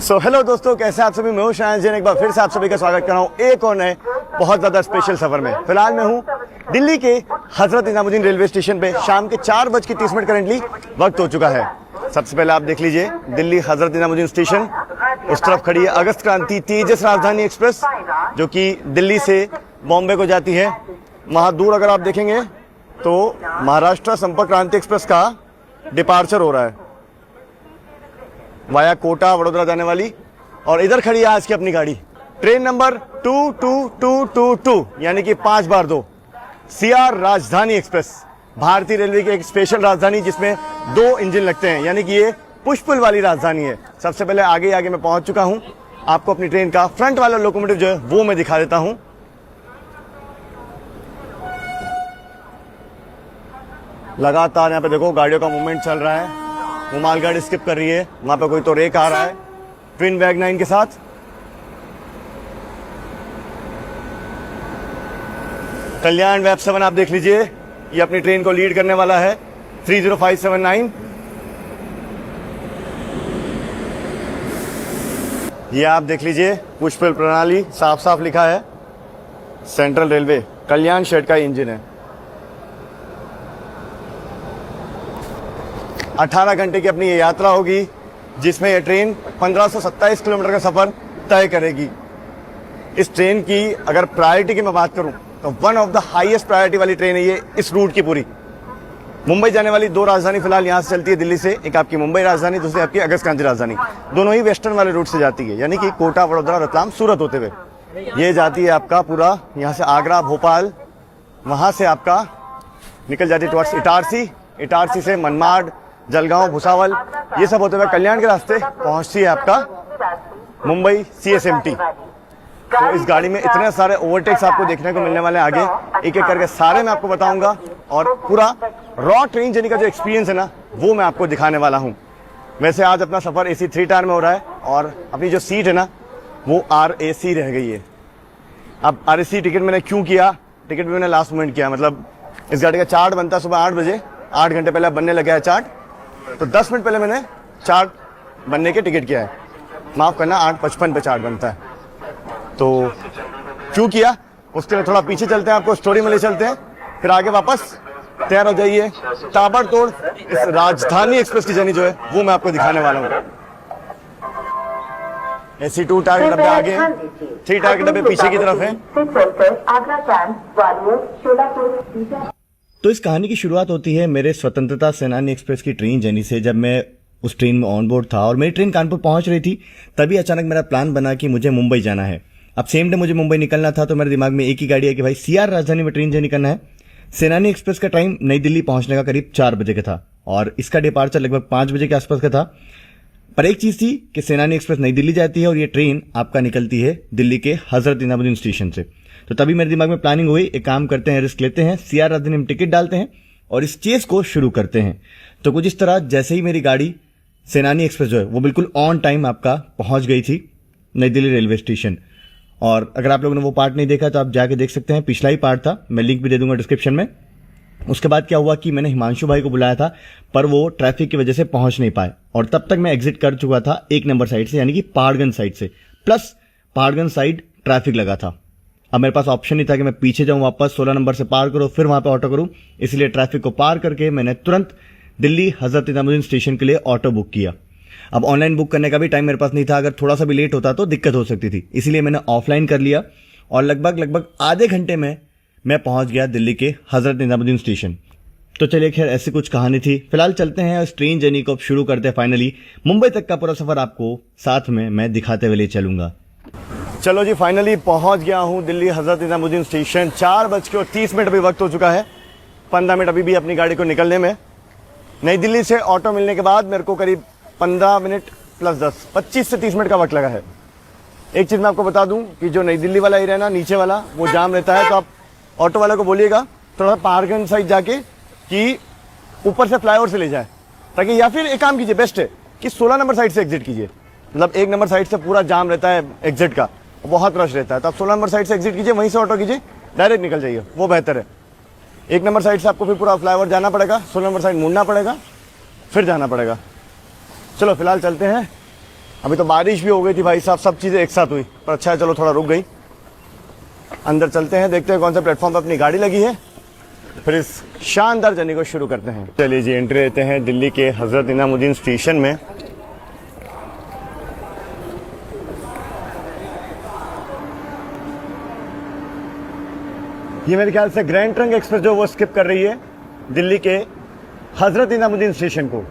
Hello दोस्तों, कैसे आप सभी। मैं हूं शायद जैन, एक बार फिर से आप सभी का स्वागत कर रहा हूं एक और नए बहुत ज्यादा स्पेशल सफर में। फिलहाल मैं हूं दिल्ली के हजरत निजामुद्दीन रेलवे स्टेशन पे। शाम के 4:30 करेंटली वक्त हो चुका है। सबसे पहले आप देख लीजिए दिल्ली हजरत निजामुद्दीन स्टेशन। उस तरफ खड़ी है अगस्त क्रांति तेजस राजधानी एक्सप्रेस, जो कि दिल्ली से बॉम्बे को जाती है। वहां दूर अगर आप देखेंगे तो महाराष्ट्र संपर्क क्रांति एक्सप्रेस का डिपार्चर हो रहा है वाया कोटा वडोदरा जाने वाली। और इधर खड़ी है आज की अपनी गाड़ी, ट्रेन नंबर 22222 यानी कि 5 बार 2 सीआर राजधानी एक्सप्रेस, भारतीय रेलवे की एक स्पेशल राजधानी जिसमें 2 इंजन लगते हैं, यानी कि ये पुष्पुल वाली राजधानी है। सबसे पहले आगे मैं पहुंच चुका हूं। आपको अपनी ट्रेन का फ्रंट वाला लोकोमोटिव जो है वो मैं दिखा देता हूं। लगातार यहाँ पे देखो गाड़ियों का मूवमेंट चल रहा है। वो मालगाड़ी स्किप कर रही है, वहां पे कोई तो रेक आ रहा है ट्विन वैग 9 के साथ। कल्याण वेब 7 आप देख लीजिए, ये अपनी ट्रेन को लीड करने वाला है 30579। ये आप देख लीजिए पुष्पुल प्रणाली, साफ साफ लिखा है सेंट्रल रेलवे कल्याण शेड का इंजन है। 18 घंटे की अपनी ये यात्रा होगी, जिसमें यह ट्रेन 1527 किलोमीटर का सफर तय करेगी। इस ट्रेन की अगर प्रायोरिटी की मैं बात करूं तो one of the highest priority वाली ट्रेन है ये इस रूट की पूरी। मुंबई जाने वाली 2 राजधानी फिलहाल यहां से चलती है दिल्ली से, एक आपकी मुंबई राजधानी, दूसरी आपकी अगस्त क्रांति राजधानी। दोनों ही वेस्टर्न वाले रूट से जाती है, यानी कि कोटा वडोदरा रतलाम सूरत होते हुए ये जाती है आपका पूरा यहाँ से आगरा भोपाल, वहां से आपका निकल जाती है टुवर्ड्स इटारसी, इटारसी से मनमाड जलगांव भुसावल, ये सब होते हुए कल्याण के रास्ते पहुंचती है आपका मुंबई CSMT। तो इस गाड़ी में इतने सारे ओवरटेक्स आपको देखने को मिलने वाले हैं, आगे एक एक करके सारे मैं आपको बताऊंगा और पूरा रॉ ट्रेन जर्नी का जो एक्सपीरियंस है ना वो मैं आपको दिखाने वाला हूं। वैसे आज अपना सफर AC 3 टायर में हो रहा है और अपनी जो सीट है ना वो RAC रह गई है। अब RAC टिकट मैंने क्यों किया, टिकट भी मैंने लास्ट मोमेंट किया। मतलब इस गाड़ी का चार्ट बनता है सुबह 8 बजे, 8 घंटे पहले बनने लगा है चार्ट, तो 10 मिनट पहले मैंने चार्ट बनने के टिकट किया है। माफ करना 8:55 पे चार्ट बनता है। तो क्यों किया उसके लिए थोड़ा पीछे चलते हैं, आपको स्टोरी में ले चलते हैं, फिर आगे वापस तैयार हो जाइए। ताबड़तोड़ इस राजधानी एक्सप्रेस की जर्नी जो है वो मैं आपको दिखाने वाला हूँ। AC 2 टायर के डब्बे आगे हैं, 3 टायर के डब्बे पीछे की तरफ हैं। तो इस कहानी की शुरुआत होती है मेरे स्वतंत्रता सेनानी एक्सप्रेस की ट्रेन जर्नी से। जब मैं उस ट्रेन में ऑन बोर्ड था और मेरी ट्रेन कानपुर पहुंच रही थी, तभी अचानक मेरा प्लान बना कि मुझे मुंबई जाना है। अब सेम डे मुझे मुंबई निकलना था, तो मेरे दिमाग में एक ही गाड़ी है कि भाई CR राजधानी में ट्रेन जर्नी करना है। सेनानी एक्सप्रेस का टाइम नई दिल्ली पहुंचने का करीब 4 बजे का था और इसका डिपार्चर लगभग 5 बजे के आसपास का था। पर एक चीज थी कि सेनानी एक्सप्रेस नई दिल्ली जाती है और ये ट्रेन आपका निकलती है दिल्ली के हजरत निजामुद्दीन स्टेशन से। तो तभी मेरे दिमाग में प्लानिंग हुई, एक काम करते हैं, रिस्क लेते हैं, CR राजधानी में टिकट डालते हैं और इस चेस को शुरू करते हैं। तो कुछ इस तरह जैसे ही मेरी गाड़ी सेनानी एक्सप्रेस जो है वो बिल्कुल ऑन टाइम आपका पहुंच गई थी नई दिल्ली रेलवे स्टेशन। और अगर आप लोगों ने वो पार्ट नहीं देखा तो आप जाके देख सकते हैं, पिछला ही पार्ट था, मैं लिंक भी दे दूंगा डिस्क्रिप्शन में। उसके बाद क्या हुआ कि मैंने हिमांशु भाई को बुलाया था, पर वो ट्रैफिक की वजह से पहुंच नहीं पाए और तब तक मैं एग्जिट कर चुका था 1 नंबर साइड से, यानी कि पहाड़गंज साइड से, प्लस पहाड़गंज साइड ट्रैफिक लगा था। अब मेरे पास ऑप्शन नहीं था कि मैं पीछे जाऊं, वापस 16 नंबर से पार करूं, फिर वहां पे ऑटो करूं। इसलिए ट्रैफिक को पार करके मैंने तुरंत दिल्ली हजरत निजामुद्दीन स्टेशन के लिए ऑटो बुक किया। अब ऑनलाइन बुक करने का भी टाइम मेरे पास नहीं था, अगर थोड़ा सा भी लेट होता तो दिक्कत हो सकती थी, इसलिए मैंने ऑफलाइन कर लिया और लगभग आधे घंटे में मैं पहुंच गया दिल्ली के हजरत निजामुद्दीन स्टेशन। तो चलिए, खैर ऐसी कुछ कहानी थी। फिलहाल चलते हैं इस ट्रेन जर्नी को अब शुरू करते हैं। फाइनली मुंबई तक का पूरा सफर आपको साथ में मैं दिखाते हुए ले चलूंगा। चलो जी, फाइनली पहुंच गया हूं दिल्ली हजरत निजामुद्दीन स्टेशन। 4:30 अभी वक्त हो चुका है, 15 मिनट अभी भी अपनी गाड़ी को निकलने में। नई दिल्ली से ऑटो मिलने के बाद मेरे को करीब 15 मिनट प्लस 10, 25 से 30 मिनट का वक्त लगा है। एक चीज मैं आपको बता दूं कि जो नई दिल्ली वाला एरिया ना, नीचे वाला, वो जाम रहता है, तो आप ऑटो वाले को बोलिएगा थोड़ा पहाड़गंज साइड जाके कि ऊपर से फ्लाईओवर से ले जाए, ताकि, या फिर एक काम कीजिए, बेस्ट है कि 16 नंबर साइड से एग्जिट कीजिए। मतलब 1 नंबर साइड से पूरा जाम रहता है एग्जिट का, बहुत रश रहता है, तो आप 16 नंबर साइड से एग्जिट कीजिए, वहीं से ऑटो कीजिए, डायरेक्ट निकल जाइए, वो बेहतर है। 1 नंबर साइड से आपको फिर पूरा फ्लाईओवर जाना पड़ेगा, 16 नंबर साइड मुड़ना पड़ेगा, फिर जाना पड़ेगा। चलो फिलहाल चलते हैं अभी तो बारिश भी हो गई थी भाई साहब, सब चीज़ें एक साथ हुई, पर अच्छा है चलो थोड़ा रुक गई। अंदर चलते हैं, देखते हैं कौन सा प्लेटफॉर्म पर अपनी गाड़ी लगी है, फिर इस शानदार जर्नी को शुरू करते हैं। चलिए जी, एंट्री लेते हैं दिल्ली के हज़रत निज़ामुद्दीन स्टेशन में। ये मेरे ख्याल से ग्रैंड ट्रंक एक्सप्रेस जो वो स्किप कर रही है दिल्ली के हज़रत निज़ामुद्दीन स्टेशन को।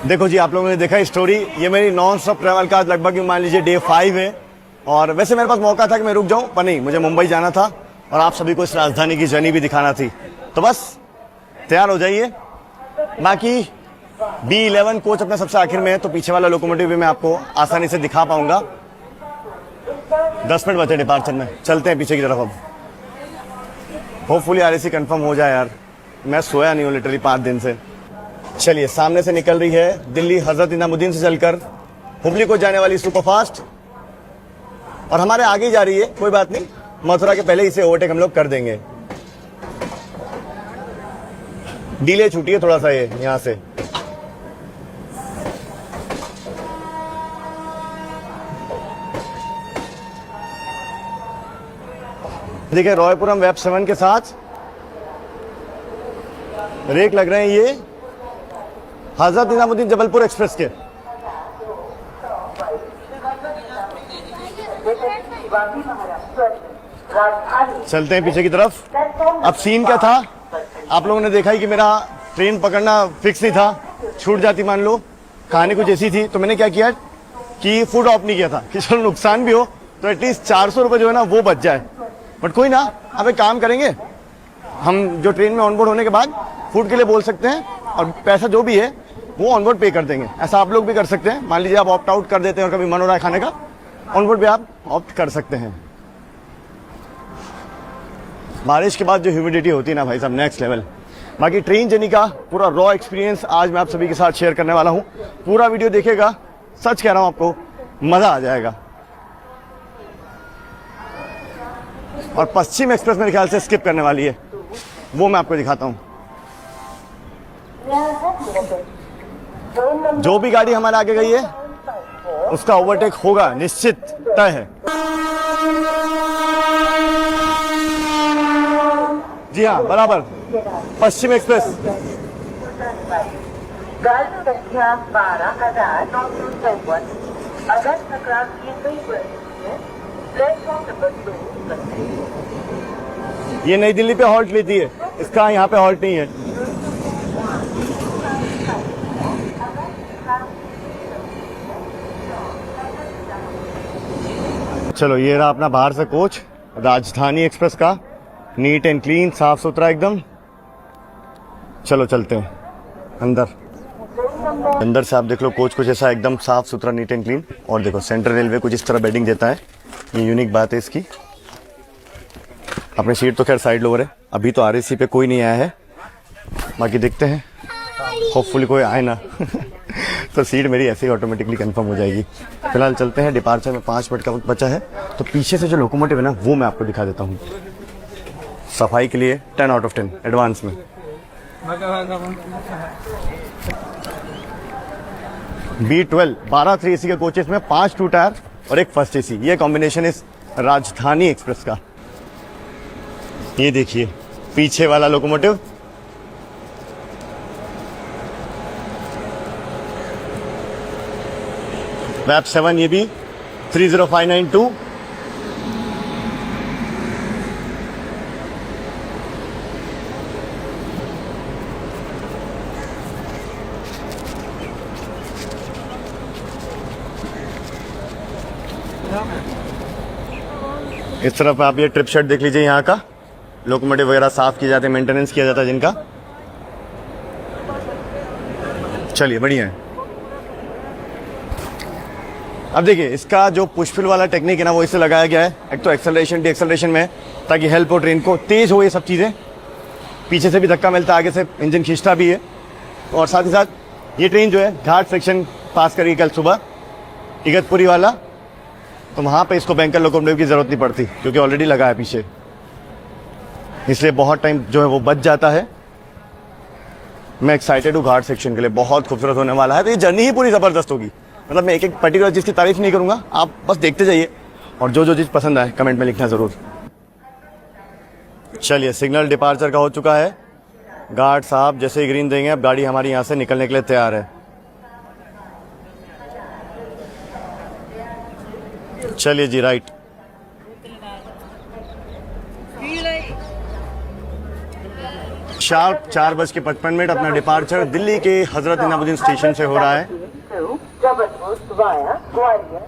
देखो जी, आप लोगों ने देखा स्टोरी, ये मेरी नॉन स्टॉप ट्रैवल का लगभग मान लीजिए डे 5 है। और वैसे मेरे पास मौका था कि मैं रुक जाऊं, पर नहीं, मुझे मुंबई जाना था और आप सभी को इस राजधानी की जर्नी भी दिखाना थी, तो बस तैयार हो जाइए। बाकी B11 कोच अपने सबसे आखिर में है, तो पीछे वाला लोकोमोटिव भी मैं आपको आसानी से दिखा पाऊंगा। 10 मिनट बचे डिपार्चर में, चलते हैं पीछे की तरफ। अब होपफुली RAC कंफर्म हो जाए यार, मैं सोया नहीं हूँ लिटरली 5 दिन से। चलिए, सामने से निकल रही है दिल्ली हज़रत निज़ामुद्दीन से चलकर हुबली को जाने वाली सुपरफास्ट, और हमारे आगे जा रही है, कोई बात नहीं, मथुरा के पहले इसे ओवरटेक हम लोग कर देंगे। डिले छूटी है थोड़ा सा ये यहां से। देखिए, रॉयपुरम वेब 7 के साथ रेक लग रहे हैं ये हज़रत निज़ामुद्दीन जबलपुर एक्सप्रेस के। चलते हैं पीछे की तरफ। अब सीन क्या था, आप लोगों ने देखा ही कि मेरा ट्रेन पकड़ना फिक्स नहीं था, छूट जाती मान लो, कहानी कुछ ऐसी थी। तो मैंने क्या किया कि फूड ऑफ नहीं किया था कि चलो नुकसान भी हो तो एटलीस्ट 400 रुपये जो है ना वो बच जाए। बट कोई ना, अब एक काम करेंगे, हम जो ट्रेन में ऑनबोर्ड होने के बाद फूड के लिए बोल सकते हैं और पैसा जो भी है वो ऑनबोर्ड पे कर देंगे। ऐसा आप लोग भी कर सकते हैं। मान लीजिए आप ऑप्ट आउट कर देते हैं और कभी मन हो रहा है खाने का, ऑनबोर्ड पे आप ऑप्ट कर सकते हैं। बारिश के बाद जो ह्यूमिडिटी होती है ना भाई साहब, नेक्स्ट लेवल। बाकी ट्रेन जर्नी का पूरा रॉ एक्सपीरियंस आज मैं आप सभी के साथ शेयर करने वाला हूं। पूरा वीडियो देखिएगा, सच कह रहा हूं आपको मजा आ जाएगा। और पश्चिम एक्सप्रेस मेरे ख्याल से स्किप करने वाली है, वो मैं आपको दिखाता हूं। जो भी गाड़ी हमारे आगे गई है उसका ओवरटेक होगा, निश्चित तय है। जी हाँ, बराबर, पश्चिम एक्सप्रेस। गाड़ी संख्या 12,954 अगर टकराव की गई है, प्लेटफॉर्म नंबर 2। ये नई दिल्ली पे हॉल्ट लेती है, इसका यहाँ पे हॉल्ट नहीं है। चलो, ये रहा अपना बाहर से कोच राजधानी एक्सप्रेस का, नीट एंड क्लीन, साफ सुथरा एकदम। चलो चलते हैं अंदर। अंदर से आप देख लो, कोच कुछ ऐसा एकदम साफ सुथरा, नीट एंड क्लीन। और देखो, सेंट्रल रेलवे कुछ इस तरह बेडिंग देता है, ये यूनिक बात है इसकी। अपनी सीट तो खैर साइड लोअर है, अभी तो RAC पे कोई नहीं आया है, बाकी देखते हैं, होपफुली कोई आए ना तो सीट मेरी ऐसे ही ऑटोमेटिकली कंफर्म हो जाएगी। फिलहाल चलते हैं, डिपार्चर में 5 मिनट का वक्त बचा है, तो पीछे से जो लोकोमोटिव है ना वो मैं आपको दिखा देता हूँ। सफाई के लिए 10 आउट ऑफ 10 एडवांस में। B12 12 3AC के कोचेस में 5 2 टायर और एक फर्स्ट AC, ये कॉम्बिनेशन इस राजधानी एक्सप्रेस का। ये देखिए पीछे वाला लोकोमोटिव, वेब 7, ये भी 30592। इस तरफ आप ये ट्रिप शेड देख लीजिए, यहाँ का लोकोमोटिव वगैरह साफ किए जाते हैं, मेंटेनेंस किया जाता है जिनका। चलिए, बढ़िया है। अब देखिए, इसका जो पुशफिल वाला टेक्निक है ना वो इससे लगाया गया है, एक तो एक्सेलरेशन डी एक्सेलरेशन में, ताकि हेल्प हो ट्रेन को, तेज हो ये सब चीज़ें। पीछे से भी धक्का मिलता है, आगे से इंजन खींचता भी है। और साथ ही साथ ये ट्रेन जो है घाट सेक्शन पास करेगी कल सुबह, इगतपुरी वाला, तो वहाँ पे इसको बैंकर लोकोमोटिव की ज़रूरत नहीं पड़ती क्योंकि ऑलरेडी लगा है पीछे, इसलिए बहुत टाइम जो है वो बच जाता है। मैं एक्साइटेड हूँ घाट सेक्शन के लिए, बहुत खूबसूरत होने वाला है। तो ये जर्नी ही पूरी ज़बरदस्त होगी। मतलब मैं एक एक पर्टिकुलर चीज़ की तारीफ नहीं करूँगा, आप बस देखते जाइए और जो जो चीज़ पसंद आए कमेंट में लिखना ज़रूर। चलिए, सिग्नल डिपार्चर का हो चुका है। गार्ड साहब जैसे ही ग्रीन देंगे अब गाड़ी हमारी यहाँ से निकलने के लिए तैयार है। चलिए जी, राइट। शार्प 4:55 अपना डिपार्चर दिल्ली के हजरत निजामुद्दीन स्टेशन से हो रहा है। जबलपुर वाया ग्वालियर।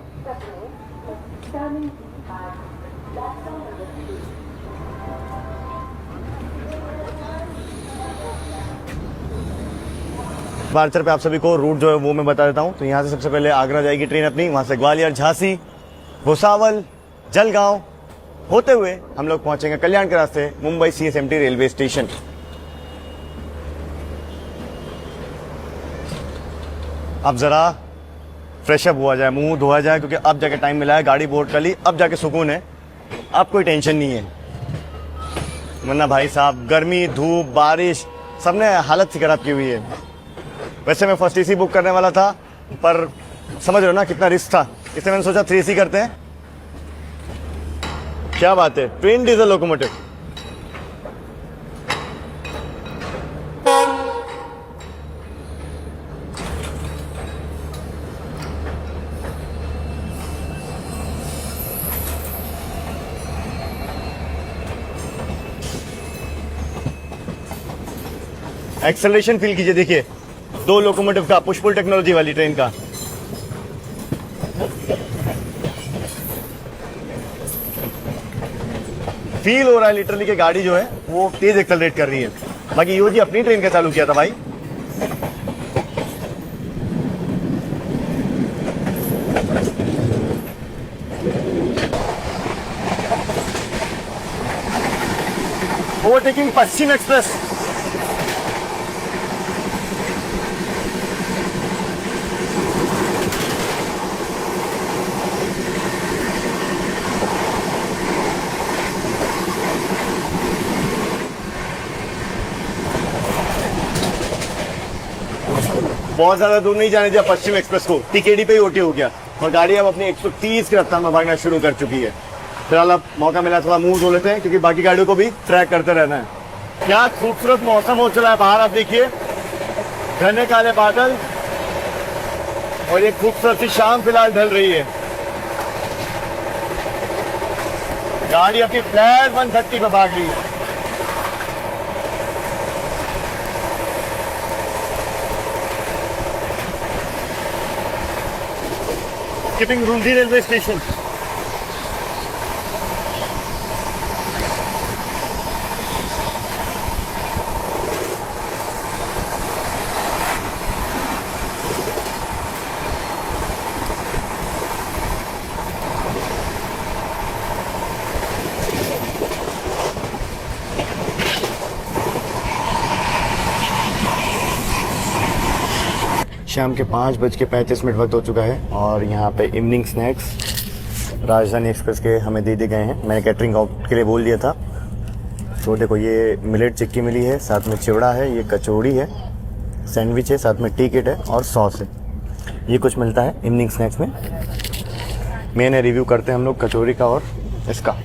डिपार्चर पे आप सभी को रूट जो है वो मैं बता देता हूँ। तो यहाँ से सबसे पहले आगरा जाएगी ट्रेन अपनी, वहाँ से ग्वालियर, झांसी, भुसावल, जलगांव होते हुए हम लोग पहुंचेंगे कल्याण के रास्ते मुंबई CSMT रेलवे स्टेशन। अब जरा फ्रेशअप हुआ जाए, मुंह धोया जाए, क्योंकि अब जाके टाइम मिला है, गाड़ी बोर्ड कर ली, अब जाके सुकून है, अब कोई टेंशन नहीं है। वरना भाई साहब गर्मी, धूप, बारिश सबने हालत सी खराब की हुई है। वैसे मैं फर्स्ट AC बुक करने वाला था, पर समझ रहे हो ना कितना रिस्क था, इसलिए मैंने सोचा 3AC करते हैं। क्या बात है, train diesel locomotive. Acceleration feel कीजिए, देखिए 2 लोकोमोटिव का, पुश पुल टेक्नोलॉजी वाली ट्रेन का। फील हो रहा है लिटरली कि गाड़ी जो है वो तेज एक्सेलरेट कर रही है। बाकी यो जी अपनी ट्रेन का चालू किया था भाई। ओवरटेकिंग पश्चिम एक्सप्रेस। बहुत ज्यादा दूर नहीं जाने दिया पश्चिम एक्सप्रेस को, TKD पे ही ओटी हो गया और गाड़ी अब अपनी 130 की रफ्तार में भागना शुरू कर चुकी है। फिलहाल अब मौका मिला थोड़ा मुंह धो लेते हैं, क्योंकि बाकी गाड़ियों को भी ट्रैक करते रहना है। क्या खूबसूरत मौसम हो चला है बाहर, आप देखिए घने काले बादल और ये खूबसूरत सी शाम फिलहाल ढल रही है। गाड़ी अपनी फ्लैट 130 पे भाग रही है। skipping Rundi railway station. शाम के 5:35 वक्त हो चुका है और यहाँ पे इवनिंग स्नैक्स राजधानी एक्सप्रेस के हमें दे दिए गए हैं। मैंने कैटरिंग आउट के लिए बोल दिया था। तो देखो ये मिलेट चिक्की मिली है, साथ में चिवड़ा है, ये कचौड़ी है, सैंडविच है, साथ में टिकट है और सॉस है। ये कुछ मिलता है इवनिंग स्नैक्स में। मैंने रिव्यू करते हैं हम लोग कचौड़ी का और इसका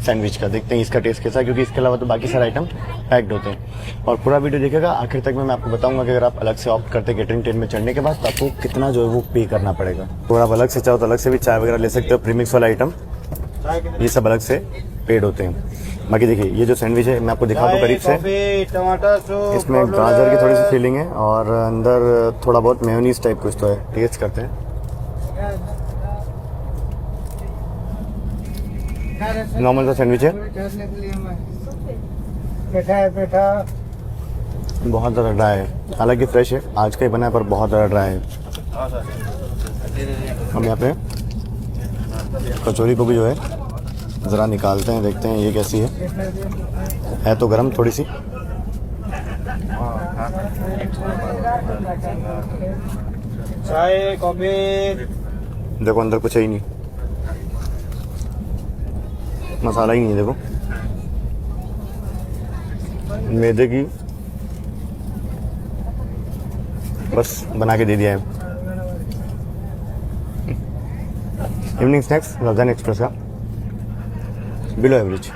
सैंडविच का, देखते हैं इसका टेस्ट कैसा है, क्योंकि इसके अलावा तो बाकी सारे आइटम पैक्ड होते हैं। और पूरा वीडियो देखिएगा आखिर तक में। मैं आपको बताऊंगा कि अगर आप अलग से ऑप्ट करते हैं कैटरिंग ट्रेन में चढ़ने के बाद तो आपको कितना जो है वो पे करना पड़ेगा। तो आप अलग से चाहो तो अलग से भी चाय वगैरह ले सकते हो, प्रीमिक्स वाला आइटम, ये सब अलग से पेड होते हैं। बाकी देखिए ये जो सैंडविच है मैं आपको दिखा दूँ करीब से। इसमें गाजर की थोड़ी सी फीलिंग है और अंदर थोड़ा बहुत मेयोनीज टाइप कुछ तो है। टेस्ट करते हैं। नॉर्मल सा सैंडविच है, बहुत ज़्यादा ड्राई है, हालांकि फ्रेश है, आज का ही बना है पर बहुत ज़्यादा ड्राई है। हम यहाँ पे कचौरी को भी जो है ज़रा निकालते हैं, देखते हैं ये कैसी है तो गर्म थोड़ी सी। चाय कॉफी देखो अंदर कुछ है ही नहीं, मसाला ही नहीं है। देखो मैदे की बस बना के दे दिया है। इवनिंग स्नैक्स राजधानी एक्सप्रेस का बिलो एवरेज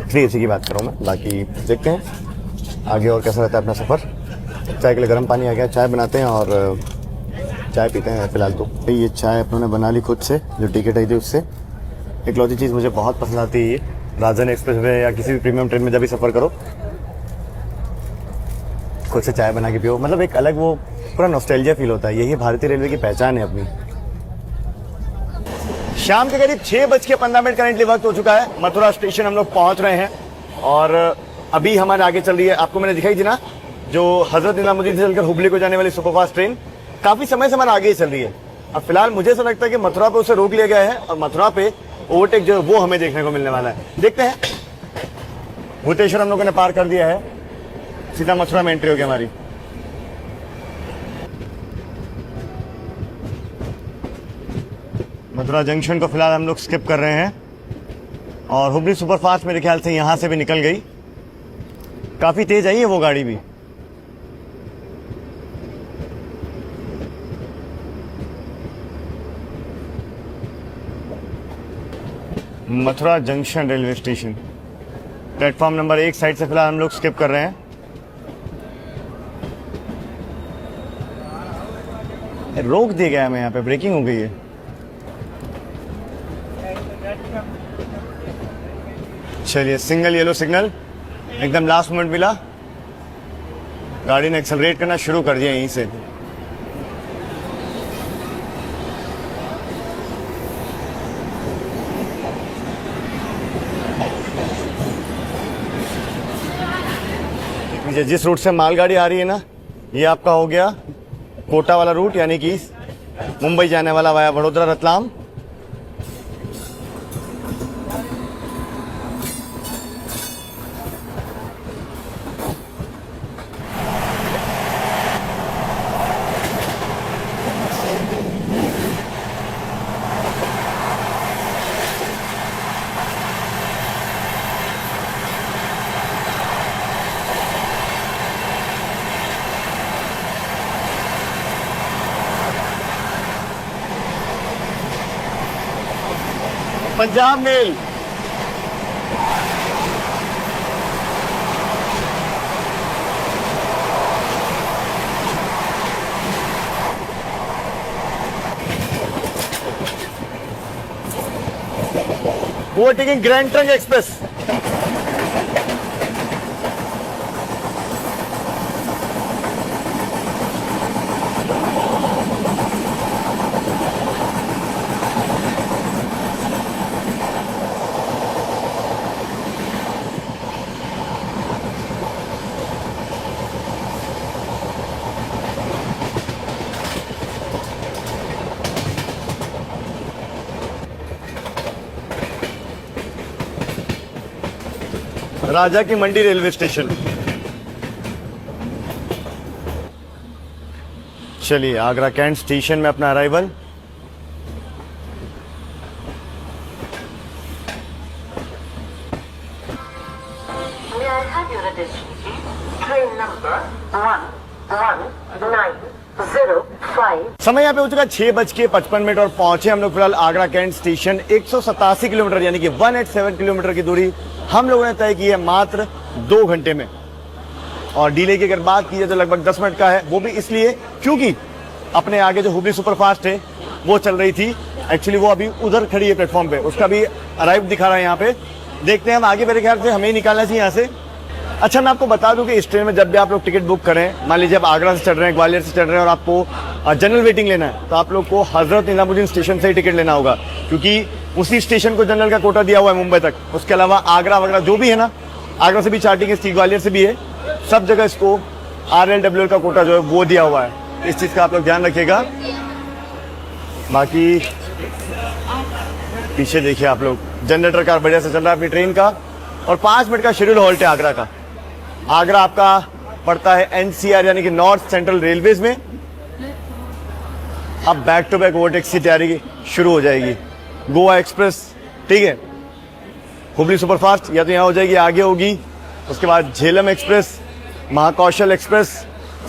3 AC की बात कर रहा हूँ मैं। बाकी देखते हैं आगे और कैसा रहता है अपना सफ़र। चाय के लिए गर्म पानी आ गया, चाय बनाते हैं और चाय पीते हैं फिलहाल। तो ये चाय अपनों ने बना ली खुद से, जो टिकट आई थी उससे। एक लौती चीज़ मुझे बहुत पसंद आती है ये राजधानी एक्सप्रेस में या किसी भी प्रीमियम ट्रेन में जब भी सफ़र करो, खुद से चाय बना के पियो। मतलब एक अलग वो पूरा नॉस्टैल्जिया फील होता है। यही भारतीय रेलवे की पहचान है अपनी। शाम के करीब 6:15 करेंटली वक्त हो चुका है। मथुरा स्टेशन हम लोग पहुंच रहे हैं और अभी हमारे आगे चल रही है, आपको मैंने दिखाई थी ना, जो हजरत निजामुद्दीन से चलकर हुबली को जाने वाली सुपरफास्ट ट्रेन काफी समय से हमारे आगे ही चल रही है। अब फिलहाल मुझे ऐसा लगता है कि मथुरा पे उसे रोक लिया गया है और मथुरा पे ओवरटेक जो है वो हमें देखने को मिलने वाला है। देखते हैं। भूतेश्वर हम लोगों ने पार कर दिया है, सीधा मथुरा में एंट्री हो गई हमारी। मथुरा जंक्शन को फिलहाल हम लोग स्किप कर रहे हैं और हुबली सुपरफास्ट मेरे ख्याल से यहां से भी निकल गई। काफी तेज आई है वो गाड़ी भी। Mathura junction railway station platform number 1 side से फिलहाल हम लोग स्किप कर रहे हैं। रोक दिया गया है हमें, यहाँ पे ब्रेकिंग हो गई है। चलिए, सिंगल येलो सिग्नल एकदम लास्ट मोमेंट मिला, गाड़ी ने एक्सेलरेट करना शुरू कर दिया यहीं से। जिस रूट से मालगाड़ी आ रही है ना, ये आपका हो गया कोटा वाला रूट, यानी कि मुंबई जाने वाला वाया वडोदरा रतलाम। पंजाब मेल वो टेकिंग ग्रैंड ट्रंक एक्सप्रेस। राजा की मंडी रेलवे स्टेशन। चलिए, आगरा कैंट स्टेशन में अपना arrival. May I have your attention, please? Train number 11905. समय यहाँ पे हो चुका 6:55 और पहुंचे हम लोग फिलहाल आगरा कैंट स्टेशन। 187 किलोमीटर यानी कि 187 किलोमीटर की दूरी हम लोगों ने तय की है मात्र 2 घंटे में। और डीले की अगर बात की जाए तो लगभग 10 मिनट का है, वो भी इसलिए क्योंकि अपने आगे जो हुबली सुपरफास्ट है वो चल रही थी। एक्चुअली वो अभी उधर खड़ी है प्लेटफॉर्म पे, उसका भी अराइव दिखा रहा है यहाँ पे। देखते हैं हम आगे, मेरे ख्याल से हमें ही निकालना चाहिए यहाँ से। अच्छा, मैं आपको बता दूं कि इस ट्रेन में जब भी आप लोग टिकट बुक करें, मान लीजिए आप आगरा से चढ़ रहे हैं, ग्वालियर से चढ़ रहे हैं और आपको जनरल वेटिंग लेना है, तो आप लोग को हजरत निजामुद्दीन स्टेशन से ही टिकट लेना होगा, क्योंकि उसी स्टेशन को जनरल का कोटा दिया हुआ है मुंबई तक। उसके अलावा आगरा वगैरह जो भी है ना, आगरा से भी चार्टिंग है, ग्वालियर से भी है, सब जगह इसको RLWL का कोटा जो है वो दिया हुआ है। इस चीज़ का आप लोग ध्यान रखिएगा। बाकी पीछे देखिए आप लोग, जनरेटर का बढ़िया से चल रहा है अपनी ट्रेन का। और 5 मिनट का शेड्यूल हॉल्ट है आगरा का। आगरा आपका पड़ता है NCR यानी कि नॉर्थ सेंट्रल रेलवेज में। अब बैक टू बैक ओवरटेक की तैयारी शुरू हो जाएगी। गोवा एक्सप्रेस, ठीक है, हुबली सुपरफास्ट या तो यहाँ हो जाएगी, आगे होगी, उसके बाद झेलम एक्सप्रेस, महाकौशल एक्सप्रेस,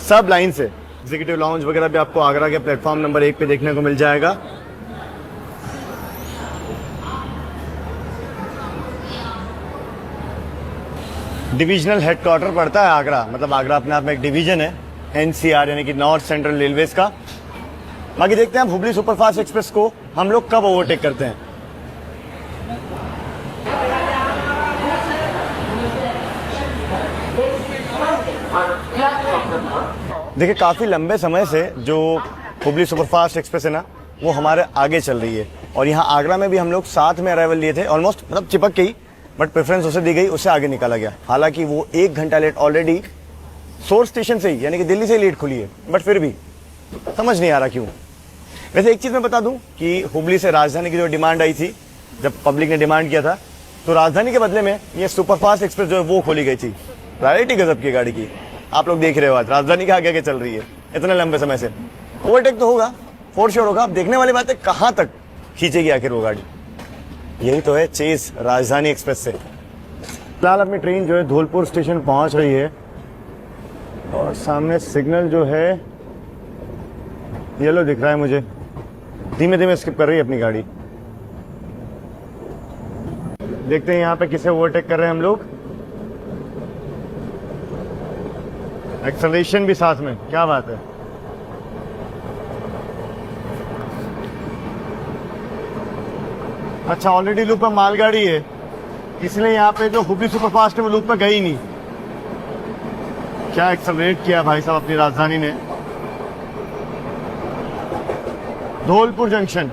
सब लाइन से एग्जीक्यूटिव लाउंज वगैरह भी आपको आगरा के प्लेटफॉर्म नंबर 1 पे देखने को मिल जाएगा। डिविजनल हेडक्वार्टर पड़ता है आगरा, मतलब आगरा अपने आप में एक डिवीजन है NCR यानी कि नॉर्थ सेंट्रल रेलवेज का। बाकी देखते हैं हुबली सुपरफास्ट एक्सप्रेस को हम लोग कब ओवरटेक करते हैं। देखिए काफी लंबे समय से जो हुबली सुपरफास्ट एक्सप्रेस है ना, वो हमारे आगे चल रही है और यहाँ आगरा में भी हम लोग साथ में अराइवल लिए थे, ऑलमोस्ट मतलब चिपक के ही, बट प्रेफरेंस उसे दी गई, उससे आगे निकाला गया। हालांकि वो 1 घंटा लेट ऑलरेडी सोर्स स्टेशन से ही यानी कि दिल्ली से ही लेट खुली है, बट फिर भी समझ नहीं आ रहा क्यों। वैसे एक चीज मैं बता दूं कि हुबली से राजधानी की जो डिमांड आई थी, जब पब्लिक ने डिमांड किया था, तो राजधानी के बदले में ये सुपरफास्ट एक्सप्रेस जो है वो खोली गई थी। प्रायोरिटी गजब की गाड़ी की, आप लोग देख रहे हो आज राजधानी के आगे आगे चल रही है इतने लंबे समय से। ओवरटेक तो होगा, फोर श्योर होगा। अब देखने वाली बात है कहां तक खींचेगी आखिर वो गाड़ी, यही तो है चेज राजधानी एक्सप्रेस से। फिलहाल अपनी ट्रेन जो है धौलपुर स्टेशन पहुंच रही है और सामने सिग्नल जो है येलो दिख रहा है मुझे, धीमे धीमे स्किप कर रही है अपनी गाड़ी। देखते हैं यहाँ पे किसे ओवरटेक कर रहे हैं हम लोग। एक्सेलरेशन भी साथ में, क्या बात है। अच्छा ऑलरेडी लूप पर मालगाड़ी है, इसलिए यहाँ पे जो हुबली सुपरफास्ट है वो लूप पर गई नहीं। क्या एक्सेलरेट किया भाई साहब अपनी राजधानी ने। धौलपुर जंक्शन,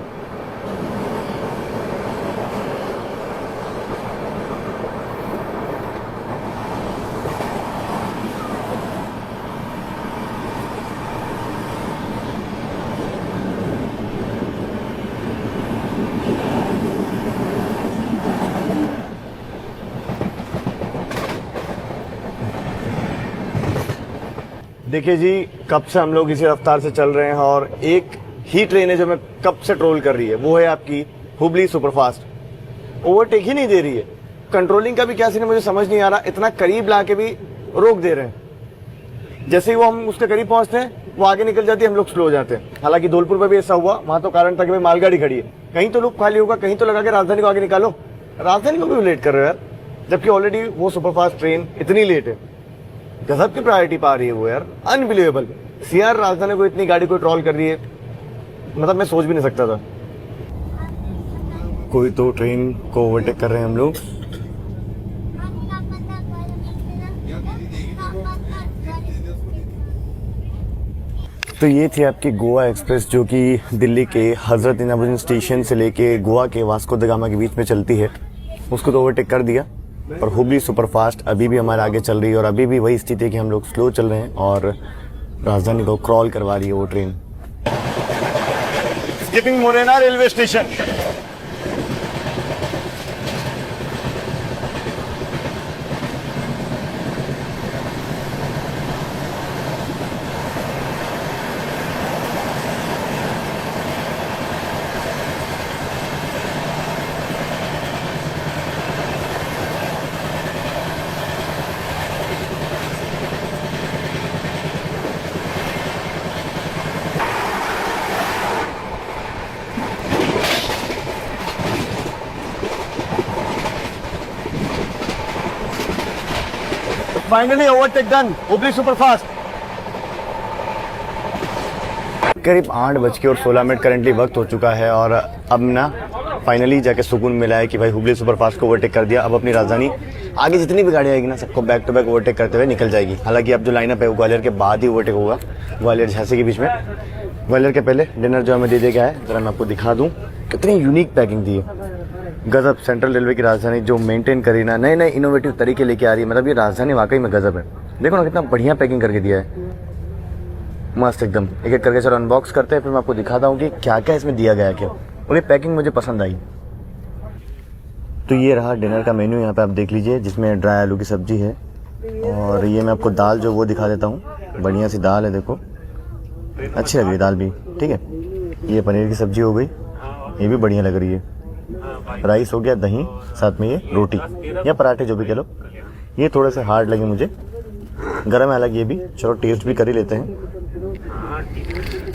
देखिए जी कब से हम लोग इसी रफ्तार से चल रहे हैं और एक ही ट्रेन है जो मैं कब से ट्रोल कर रही है, वो है आपकी हुबली सुपरफास्ट। ओवरटेक ही नहीं दे रही है। कंट्रोलिंग का भी क्या सीन है मुझे समझ नहीं आ रहा, इतना करीब ला के भी रोक दे रहे हैं। जैसे ही वो हम उसके करीब पहुंचते हैं वो आगे निकल जाती है, हम लोग स्लो हो जाते हैं। हालांकि धौलपुर पर भी ऐसा हुआ, वहां तो कारण था कि भाई मालगाड़ी खड़ी है, कहीं तो लूप खाली होगा, कहीं तो लगा के राजधानी को आगे निकालो। राजधानी को भी लेट कर रहे हो यार, जबकि ऑलरेडी वो सुपरफास्ट ट्रेन इतनी लेट है। गजब की प्रायोरिटी पा रही है वो यार, अनबिलीवेबल। सीआर राजधानी को इतनी गाड़ी को ट्रोल कर रही है, मतलब मैं सोच भी नहीं सकता था। कोई तो ट्रेन को ओवरटेक कर रहे हैं हम लोग। तो ये थी आपकी गोवा एक्सप्रेस जो कि दिल्ली के हजरत निजामुद्दीन स्टेशन से लेके गोवा के वास्को द गामा के बीच में चलती है। उसको तो ओवरटेक कर दिया, और हुबली सुपरफास्ट अभी भी हमारे आगे चल रही है और अभी भी वही स्थिति है कि हम लोग स्लो चल रहे हैं और राजधानी को क्रॉल करवा रही है वो train. Skipping Morena railway station. Finally overtake done, Hubli superfast. करीब 8:16 करेंटली वक्त हो चुका है और अब ना फाइनली जाके सुकून मिला है कि भाई हुबली सुपरफास्ट को ओवरटेक कर दिया। अब अपनी राजधानी आगे जितनी भी गाड़ी आएगी ना, सबको बैक टू बैक ओवरटेक करते हुए निकल जाएगी। हालांकि अब जो लाइनअप है वो ग्वालियर के बाद ही ओवरटेक होगा, ग्वालियर झांसी के बीच में। ग्वालियर के पहले डिनर जो हमें दे दिया गया है, जरा मैं आपको दिखा दूं कितनी यूनिक पैकिंग दी है। गजब, सेंट्रल रेलवे की राजधानी जो मेंटेन करी ना, नए नए इनोवेटिव तरीके लेके आ रही है। मतलब ये राजधानी वाकई में गजब है। देखो ना कितना बढ़िया पैकिंग करके दिया है, मस्त एकदम। एक एक करके चलो अनबॉक्स करते हैं, फिर मैं आपको दिखाता हूँ कि क्या क्या इसमें दिया गया है क्या, और ये पैकिंग मुझे पसंद आई। तो ये रहा डिनर का मेन्यू, यहाँ पे आप देख लीजिए, जिसमें ड्राई आलू की सब्जी है और ये मैं आपको दाल जो वो दिखा देता हूँ। बढ़िया सी दाल है, देखो अच्छी लग रही है दाल भी, ठीक है। ये पनीर की सब्जी हो गई, ये भी बढ़िया लग रही है। राइस हो गया, दही, साथ में ये रोटी या पराठे जो भी कह लो। ये थोड़े से हार्ड लगे मुझे, गरम है हालांकि ये भी, चलो टेस्ट भी कर ही लेते हैं।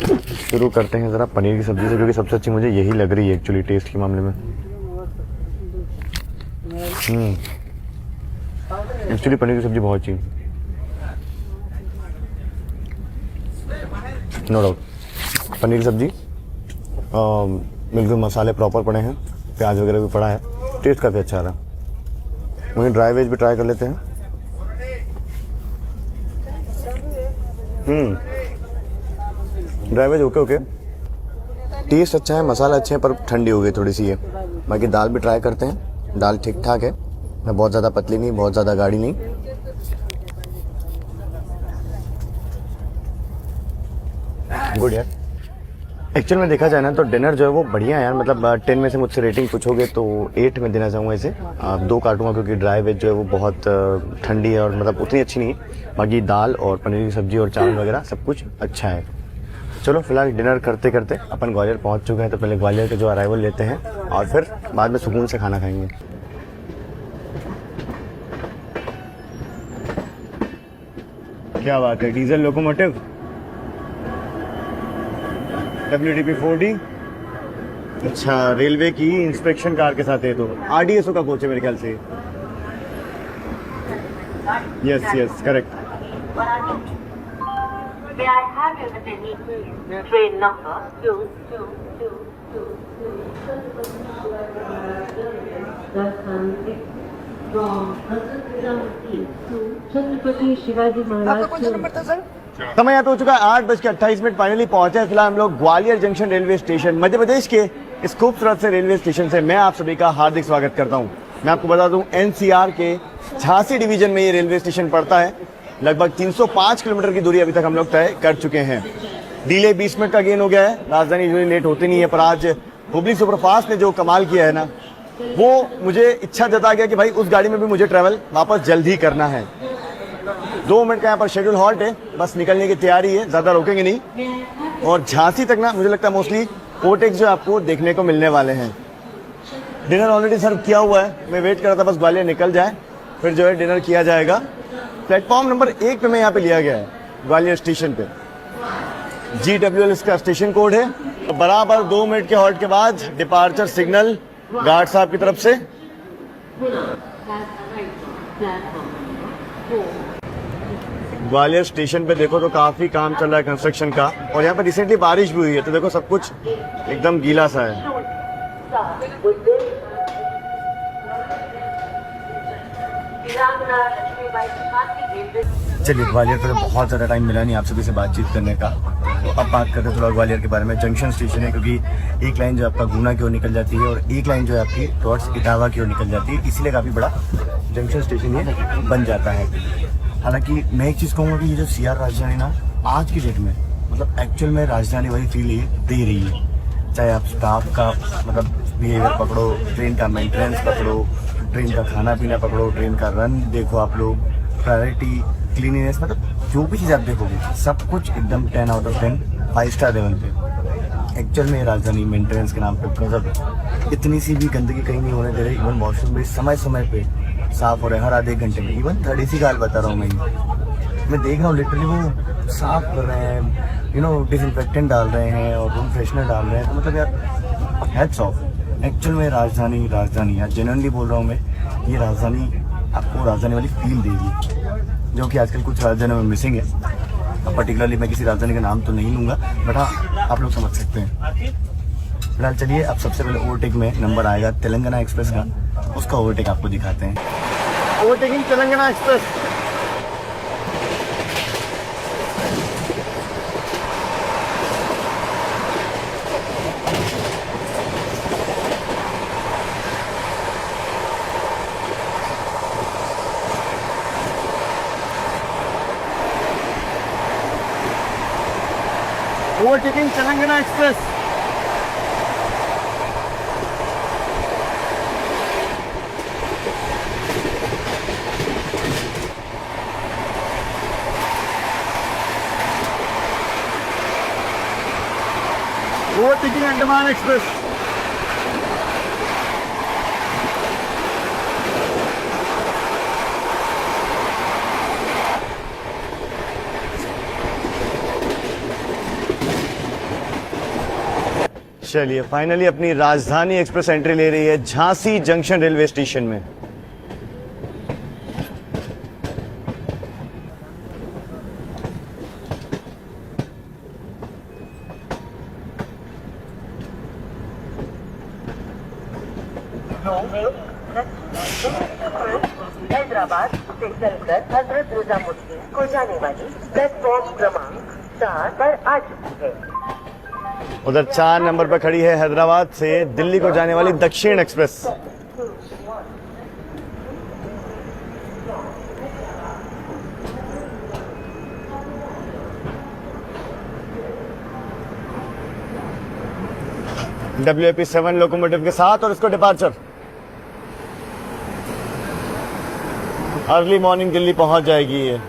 शुरू करते हैं ज़रा पनीर की सब्ज़ी से, क्योंकि सबसे अच्छी मुझे यही लग रही है एक्चुअली टेस्ट के मामले में। एक्चुअली पनीर की सब्ज़ी बहुत अच्छी, नो डाउट। पनीर की सब्ज़ी बिल्कुल मसाले प्रॉपर पड़े हैं, प्याज वगैरह भी पड़ा है, टेस्ट काफ़ी अच्छा आ रहा है। वहीं ड्राई वेज भी ट्राई कर लेते हैं। ड्राई वेज ओके, टेस्ट अच्छा है, मसाला अच्छे हैं, पर ठंडी हो गई थोड़ी सी है। बाकी दाल भी ट्राई करते हैं। दाल ठीक ठाक है, ना बहुत ज़्यादा पतली नहीं, बहुत ज़्यादा गाढ़ी नहीं। गुड यार। एक्चुअल में देखा जाए ना तो डिनर जो है वो बढ़िया है यार, मतलब 10 में से मुझसे रेटिंग पूछोगे तो 8 में देना चाहूँगा इसे। 2 काटूंगा क्योंकि ड्राई वेज जो है वो बहुत ठंडी है और मतलब उतनी अच्छी नहीं है। बाकी दाल और पनीर की सब्जी और चावल वगैरह सब कुछ अच्छा है। चलो फिलहाल डिनर करते करते अपन ग्वालियर पहुँच चुके हैं, तो पहले ग्वालियर के जो अराइवल लेते हैं और फिर बाद में सुकून से खाना खाएंगे। क्या बात है, डीजल लोकोमोटिव WDP 4D। अच्छा, रेलवे की इंस्पेक्शन कार के साथ है, तो RDSO का कोच है मेरे ख्याल से। Yes correct. May I have your attention? Train number 2222. Chhatrapati Shivaji Maharaj. समय यहाँ पे हो चुका है 8:28। फाइनली पहुंचे हैं फिलहाल हम लोग Gwalior junction railway station, Madhya Pradesh के इस खूबसूरत से रेलवे स्टेशन से मैं आप सभी का हार्दिक स्वागत करता हूँ। मैं आपको बता दूं NCR के झांसी डिवीजन में ये रेलवे स्टेशन पड़ता है। लगभग 305 किलोमीटर की दूरी अभी तक हम लोग तय कर चुके हैं। डिले 20 मिनट का गेन हो गया है। राजधानी यूजुअली लेट होती नहीं है, पर आज हुबली सुपरफास्ट ने जो कमाल किया है ना, वो मुझे इच्छा जता गया कि भाई उस गाड़ी में भी मुझे ट्रैवल वापस जल्द ही करना है। 2 मिनट का यहाँ पर शेड्यूल हॉल्ट है, बस निकलने की तैयारी है, ज़्यादा रोकेंगे नहीं। और झांसी तक ना मुझे लगता है मोस्टली ओवरटेक जो आपको देखने को मिलने वाले हैं। डिनर ऑलरेडी सर्व किया हुआ है, मैं वेट कर रहा था बस ग्वालियर निकल जाए, फिर जो है डिनर किया जाएगा। प्लेटफॉर्म नंबर 1 पे मैं यहाँ पे लिया गया है, ग्वालियर स्टेशन पे। GWL इसका स्टेशन कोड है। तो बराबर 2 मिनट के हॉल्ट के बाद डिपार्चर सिग्नल गार्ड साहब की तरफ से। ग्वालियर स्टेशन पे देखो तो काफी काम चल रहा है कंस्ट्रक्शन का, और यहाँ पे रिसेंटली बारिश भी हुई है, तो देखो सब कुछ एकदम गीला सा है। चलिए, ग्वालियर पर बहुत ज़्यादा टाइम मिला नहीं आप सभी से बातचीत करने का, तो अब बात करते हैं थोड़ा ग्वालियर के बारे में। जंक्शन स्टेशन है, क्योंकि एक लाइन जो आपका गुना की ओर निकल जाती है और एक लाइन जो है आपकी टॉर्ड्स इटावा की ओर निकल जाती है, इसलिए काफ़ी बड़ा जंक्शन स्टेशन ये बन जाता है। हालांकि मैं एक चीज़ कहूँगा कि ये जो CR राजधानी ना आज की डेट में मतलब एक्चुअल में राजधानी वाली फील ये दे रही है। चाहे आप स्टाफ का मतलब बिहेवियर पकड़ो, ट्रेन का मेंटेनेंस पकड़ो, ट्रेन का खाना पीना पकड़ो, ट्रेन का रन देखो आप लोग, प्रायोरिटी, क्लीनिनेस, मतलब जो भी चीज़ आप देखोगे सब कुछ एकदम 10 आउट ऑफ 10 5 स्टार लेवल पे। एक्चुअल में राजधानी मेंटेनेंस के नाम पे मतलब इतनी सी भी गंदगी कहीं नहीं होने दे रही। इवन वॉशरूम भी समय समय पे साफ हो रहे हैं, हर आधे घंटे में। इवन 30 का हाल बता रहा हूँ मैं देख रहा हूँ लिटरली वो साफ कर रहे हैं, डिसइंफेक्टेंट डाल रहे हैं और रूम फ्रेशनर डाल रहे हैं। तो मतलब यार हेड्स ऑफ। एक्चुअल में राजधानी यार जेन्युइनली बोल रहा हूँ मैं, ये राजधानी आपको राजधानी वाली फील देगी, जो कि आजकल कुछ राजधानी में मिसिंग है। अब पर्टिकुलरली मैं किसी राजधानी का नाम तो नहीं लूँगा, बट हाँ आप लोग समझ सकते हैं। फिलहाल चलिए, अब सबसे पहले ओवरटेक में नंबर आएगा तेलंगाना एक्सप्रेस का, उसका ओवरटेक आपको दिखाते हैं। Overtaking Telangana express. Overtaking Telangana Express. Overtaking Andaman Express. चलिए फाइनली अपनी राजधानी एक्सप्रेस एंट्री ले रही है झांसी जंक्शन रेलवे स्टेशन में। हैदराबाद से चलकर हजरत निजामुद्दीन को जाने वाली प्लेटफॉर्म क्रमांक 4 पर आ चुकी है। उधर 4 नंबर पर खड़ी है हैदराबाद से दिल्ली को जाने वाली दक्षिण एक्सप्रेस। WAP-7 लोकोमोटिव के साथ और इसको डिपार्चर अर्ली मॉर्निंग दिल्ली पहुंच जाएगी ये।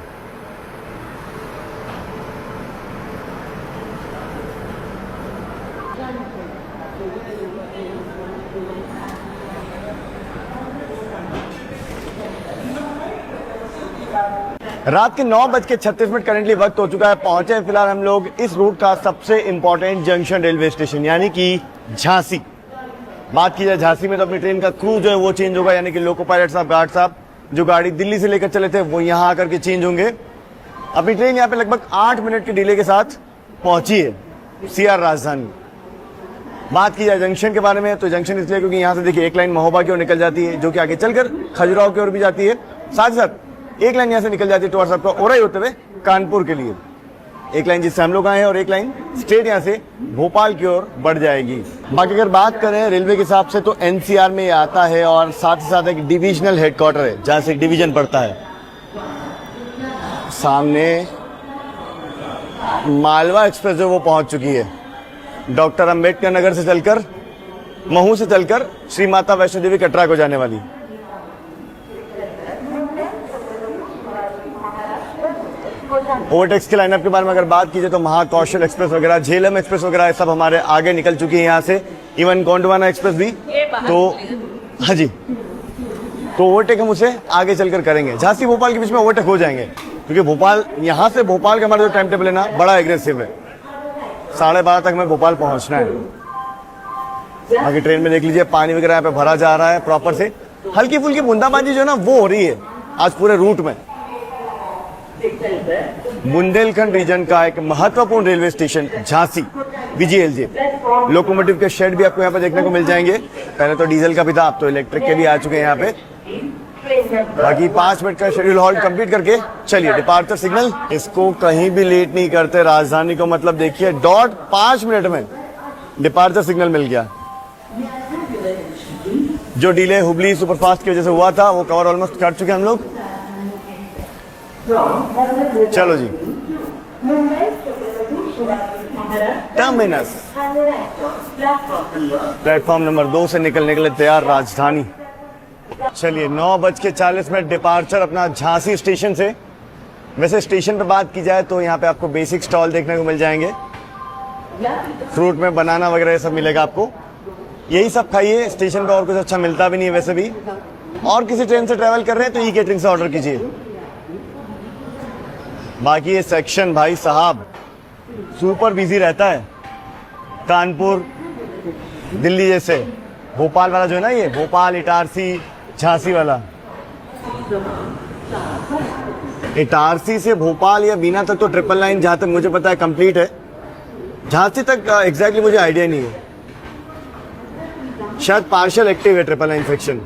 रात के 9:36 करेंटली वक्त हो चुका है। पहुंचे हैं फिलहाल हम लोग इस रूट का सबसे इंपॉर्टेंट जंक्शन रेलवे स्टेशन यानी कि झांसी। बात की जाए झांसी में तो अपनी ट्रेन का क्रू जो है वो चेंज होगा, यानी कि लोको पायलट साहब, गार्ड साहब जो गाड़ी दिल्ली से लेकर चले थे वो यहाँ आकर के चेंज होंगे। अपनी ट्रेन यहाँ पे लगभग 8 मिनट के डिले के साथ पहुंची है CR राजधानी। बात की जाए जंक्शन के बारे में तो जंक्शन इसलिए क्योंकि यहाँ से देखिए एक लाइन महोबा की ओर निकल जाती है जो कि आगे चलकर खजुराहो की ओर भी जाती है। साथ ही साथ एक लाइन यहाँ से निकल जाती है टुवर्ड्स आपका ओराई होते हुए कानपुर के लिए। एक लाइन जिससे हम लोग आए हैं और एक लाइन स्ट्रेट यहाँ से भोपाल की ओर बढ़ जाएगी। बाकी अगर बात करें रेलवे के हिसाब से तो NCR में ये आता है और साथ ही साथ एक डिविजनल हेडक्वार्टर है जहाँ से डिवीजन पड़ता है। सामने मालवा एक्सप्रेस जो वो पहुंच चुकी है। डॉक्टर अंबेडकर नगर से चलकर महू से चलकर श्री माता वैष्णो देवी कटरा को जाने वाली। ओवरटेक्स के लाइनअप के बारे में अगर बात की जाए तो महाकौशल एक्सप्रेस वगैरह, झेलम एक्सप्रेस वगैरह सब हमारे आगे निकल चुकी है यहाँ से। इवन गोंडवाना एक्सप्रेस भी। तो हाँ जी, तो ओवरटेक हम उसे आगे चलकर करेंगे। झांसी भोपाल के बीच में ओवरटेक हो जाएंगे क्योंकि भोपाल यहाँ से भोपाल का हमारा जो टाइम टेबल है ना बड़ा एग्रेसिव है। 12:30 तक हमें भोपाल पहुंचना है। बाकी ट्रेन में देख लीजिए पानी वगैरह यहाँ पे भरा जा रहा है प्रॉपर से। हल्की फुल्की बूंदाबांदी जो है ना वो हो रही है आज पूरे रूट में। बुंदेलखंड रीजन का एक महत्वपूर्ण railway station Jhansi VGLJ। Locomotive के शेड भी आपको यहाँ पे देखने को मिल जाएंगे। पहले तो डीजल का भी था, अब तो इलेक्ट्रिक के भी आ चुके हैं यहाँ पे। बाकी 5 मिनट का शेड्यूल हॉल्ट कंप्लीट करके चलिए डिपार्चर सिग्नल। इसको कहीं भी लेट नहीं करते राजधानी को, मतलब देखिए डॉट 5 मिनट में डिपार्चर सिग्नल मिल गया। जो डिले हुबली सुपरफास्ट की वजह से हुआ था वो कवर ऑलमोस्ट कर चुके हम लोग। चलो जी, टर्मिनस प्लेटफॉर्म नंबर 2 से निकलने के लिए तैयार राजधानी। चलिए 9:40 डिपार्चर अपना झांसी स्टेशन से। वैसे स्टेशन पे बात की जाए तो यहाँ पे आपको बेसिक स्टॉल देखने को मिल जाएंगे। फ्रूट में बनाना वगैरह ये सब मिलेगा आपको, यही सब खाइए। स्टेशन पे और कुछ अच्छा मिलता भी नहीं है वैसे भी। और किसी ट्रेन से ट्रेवल कर रहे हैं तो ई-केटरिंग से ऑर्डर कीजिए। बाकी ये सेक्शन भाई साहब सुपर बिजी रहता है। कानपुर दिल्ली जैसे भोपाल वाला जो है ना, ये भोपाल इटारसी झांसी वाला। इटारसी से भोपाल या बीना तक तो ट्रिपल लाइन जहां तक मुझे पता है कंप्लीट है। झांसी तक एग्जैक्टली मुझे आइडिया नहीं है, शायद पार्शियल एक्टिव है ट्रिपल लाइन सेक्शन।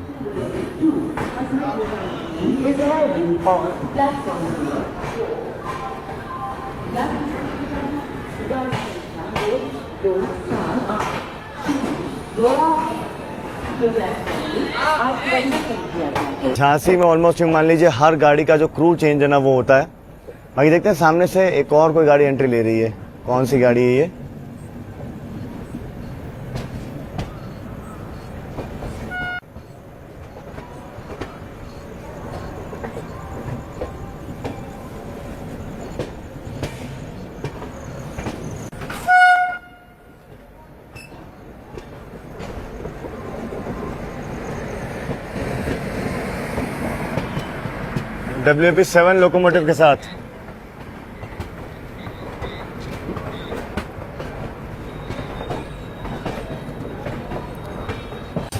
झांसी में ऑलमोस्ट मान लीजिए हर गाड़ी का जो क्रू चेंज है ना वो होता है। बाकी देखते हैं सामने से एक और कोई गाड़ी एंट्री ले रही है। कौन सी गाड़ी है ये? WAP-7 लोकोमोटिव के साथ।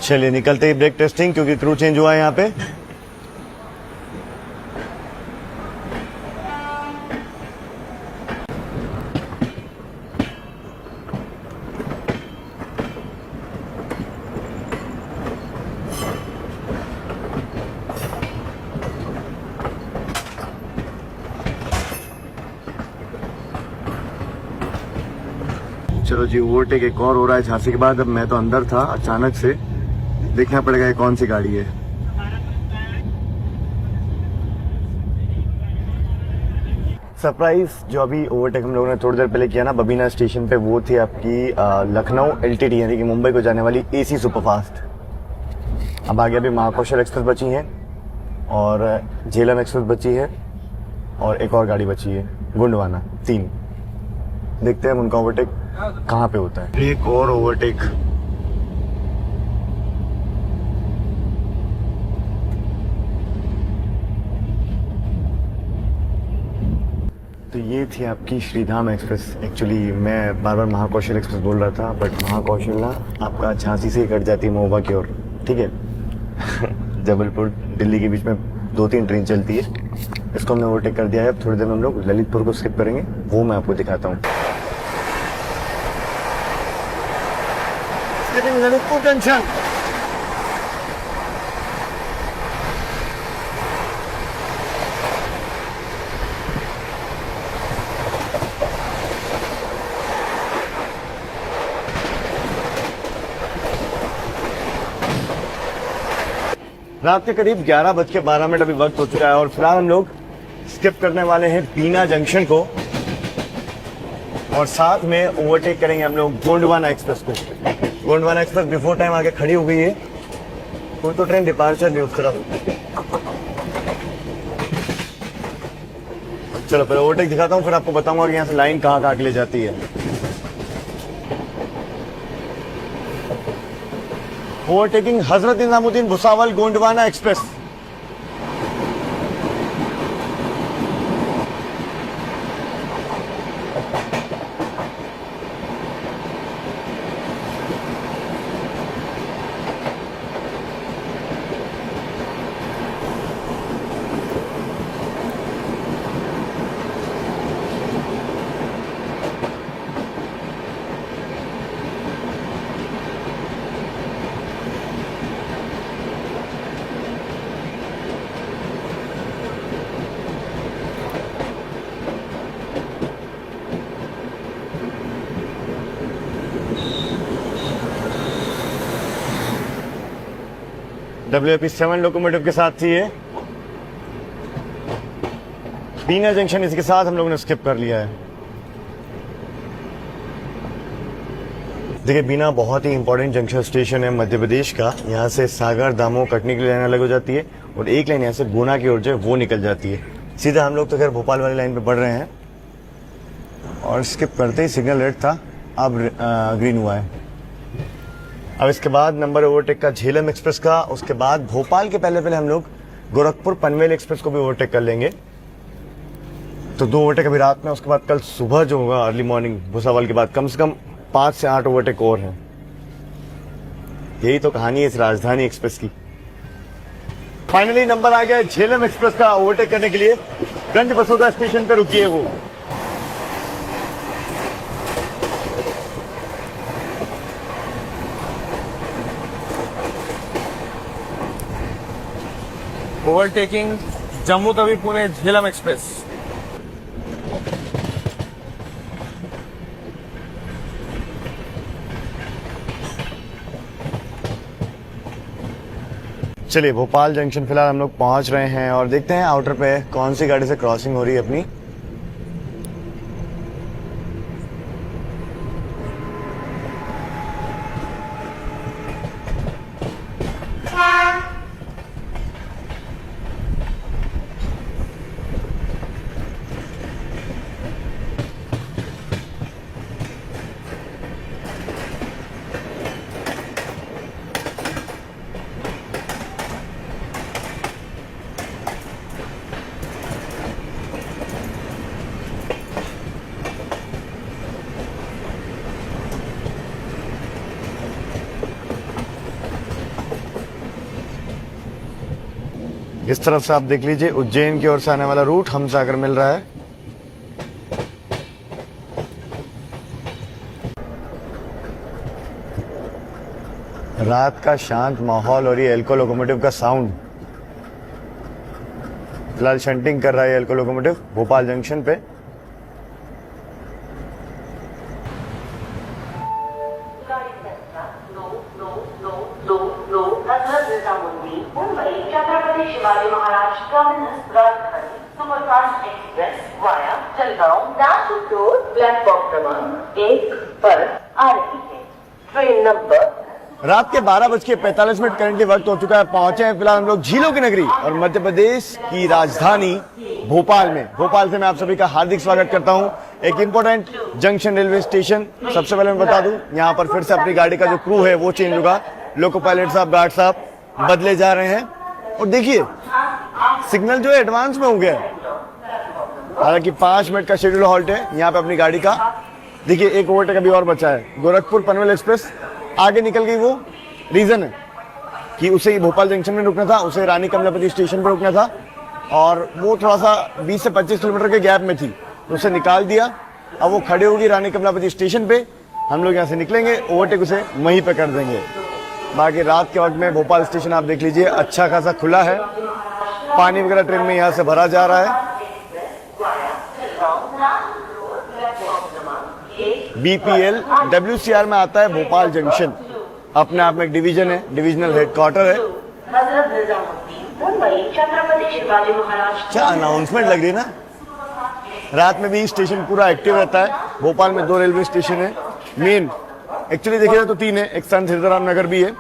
चलिए निकलते ही ब्रेक टेस्टिंग, क्योंकि क्रू चेंज हुआ है यहाँ पे। चलो जी, ओवरटेक एक और हो रहा है झांसी के बाद। अब मैं तो अंदर था, अचानक से देखना पड़ेगा ये कौन सी गाड़ी है। सरप्राइज जो अभी ओवरटेक हम लोगों ने थोड़ी देर पहले किया ना बबीना स्टेशन पे, वो थी आपकी लखनऊ LTT यानी कि मुंबई को जाने वाली AC सुपरफास्ट। अब आगे अभी महाकौशल एक्सप्रेस बची है और झेलम एक्सप्रेस बची है और एक और गाड़ी बची है गोंडवाना। 3 देखते हैं उनका ओवरटेक कहाँ पे होता है। एक और ओवरटेक। तो ये थी आपकी श्रीधाम एक्सप्रेस। एक्चुअली मैं बार बार महाकौशल एक्सप्रेस बोल रहा था, बट महाकौशल ना आपका झांसी से ही कट जाती है महोबा की ओर, ठीक है। जबलपुर दिल्ली के बीच में 2-3 ट्रेन चलती है। इसको हमने ओवरटेक कर दिया है। अब थोड़ी देर में हम लोग ललितपुर को स्किप करेंगे, वो मैं आपको दिखाता हूँ। ललितपुर जंक्शन। रात के करीब 11:12 अभी वक्त हो चुका है और फिलहाल हम लोग स्किप करने वाले हैं बीना जंक्शन को और साथ में ओवरटेक करेंगे हम लोग गोंडवाना एक्सप्रेस को। गोंडवाना एक्सप्रेस बिफोर टाइम आके खड़ी हो गई है, कोई तो ट्रेन डिपार्चर नहीं उस तरफ। चलो पहले ओवरटेक दिखाता हूँ, फिर आपको बताऊंगा कि यहाँ से लाइन कहाँ कहाँ के लिए जाती है। Overtaking Hazrat Nizamuddin Bhusawal Gondwana express. WAP-7 locomotive के साथ थी ये। बीना जंक्शन इसके साथ हम लोगों ने स्किप कर लिया है। देखिए बीना बहुत ही इंपॉर्टेंट जंक्शन स्टेशन है मध्य प्रदेश का। यहाँ से सागर दामोह कटनी की लाइन अलग हो जाती है और एक लाइन यहाँ से गुना की ओर जो है वो निकल जाती है। सीधा हम लोग तो खैर भोपाल वाली लाइन पे बढ़ रहे हैं और स्किप करते ही सिग्नल रेड था, अब ग्रीन हुआ है। अब इसके बाद नंबर ओवरटेक का झेलम एक्सप्रेस का, उसके बाद भोपाल के पहले हम लोग गोरखपुर पनवेल एक्सप्रेस को भी ओवरटेक कर लेंगे। तो 2 ओवरटेक अभी रात में, उसके बाद कल सुबह जो होगा अर्ली मॉर्निंग भुसावल के बाद कम से कम 5 से 8 ओवरटेक और हैं। यही तो कहानी है इस राजधानी एक्सप्रेस की। फाइनली नंबर आ गया झेलम एक्सप्रेस का ओवरटेक करने के लिए। गंज बसोदा स्टेशन पर रुकी है वो। Overtaking Jammu Tawi Pune Jhelum express. चलिए भोपाल जंक्शन फिलहाल हम लोग पहुंच रहे हैं और देखते हैं आउटर पे कौन सी गाड़ी से क्रॉसिंग हो रही है अपनी। इस तरफ से आप देख लीजिए उज्जैन की ओर से आने वाला रूट हमसे आकर मिल रहा है। रात का शांत माहौल और ये एल्को लोकोमोटिव का साउंड। फिलहाल शंटिंग कर रहा है एल्को लोकोमोटिव भोपाल जंक्शन पे। मुंबई छत्रपति शिवाजी महाराज टर्मिनस राजधानी superfast express via Jalgaon Nashik road platform क्रमांक 1 पर आ रही है। ट्रेन नंबर रात के 12:45 करंटली वक्त हो चुका है। पहुंचे हैं फिलहाल हम लोग झीलों की नगरी और मध्य प्रदेश की राजधानी भोपाल में। भोपाल से मैं आप सभी का हार्दिक स्वागत करता हूं एक इंपॉर्टेंट जंक्शन रेलवे स्टेशन। सबसे पहले मैं बता दूं, यहाँ पर फिर से अपनी गाड़ी का जो क्रू है वो चेंज होगा। लोको पायलट साहब, गार्ड साहब बदले जा रहे हैं। और देखिए सिग्नल जो है एडवांस में हो गया है। हालांकि 5 मिनट का शेड्यूल हॉल्ट है यहाँ पे अपनी गाड़ी का। देखिए एक ओवरटेक अभी और बचा है। गोरखपुर पनवेल एक्सप्रेस आगे निकल गई। वो रीजन है कि उसे भोपाल जंक्शन में रुकना था, उसे रानी कमलापति स्टेशन पर रुकना था और वो थोड़ा सा 20 से 25 किलोमीटर के गैप में थी, तो उसे निकाल दिया। अब वो खड़े होगी रानी कमलापति स्टेशन पे। हम लोग यहाँ से निकलेंगे, ओवरटेक उसे वहीं पे कर देंगे। बाकी रात के वक्त में भोपाल स्टेशन आप देख लीजिए अच्छा खासा खुला है। पानी वगैरह ट्रेन में यहाँ से भरा जा रहा है। BPL WCR में आता है भोपाल जंक्शन। अपने आप में एक डिवीजन है, डिविजनल हेडक्वार्टर है। क्या अनाउंसमेंट लग रही है ना। रात में भी स्टेशन पूरा एक्टिव रहता है। भोपाल में 2 रेलवे स्टेशन है मेन। एक्चुअली देखिए तो 3 है, एक संत हिरदाराम नगर भी है,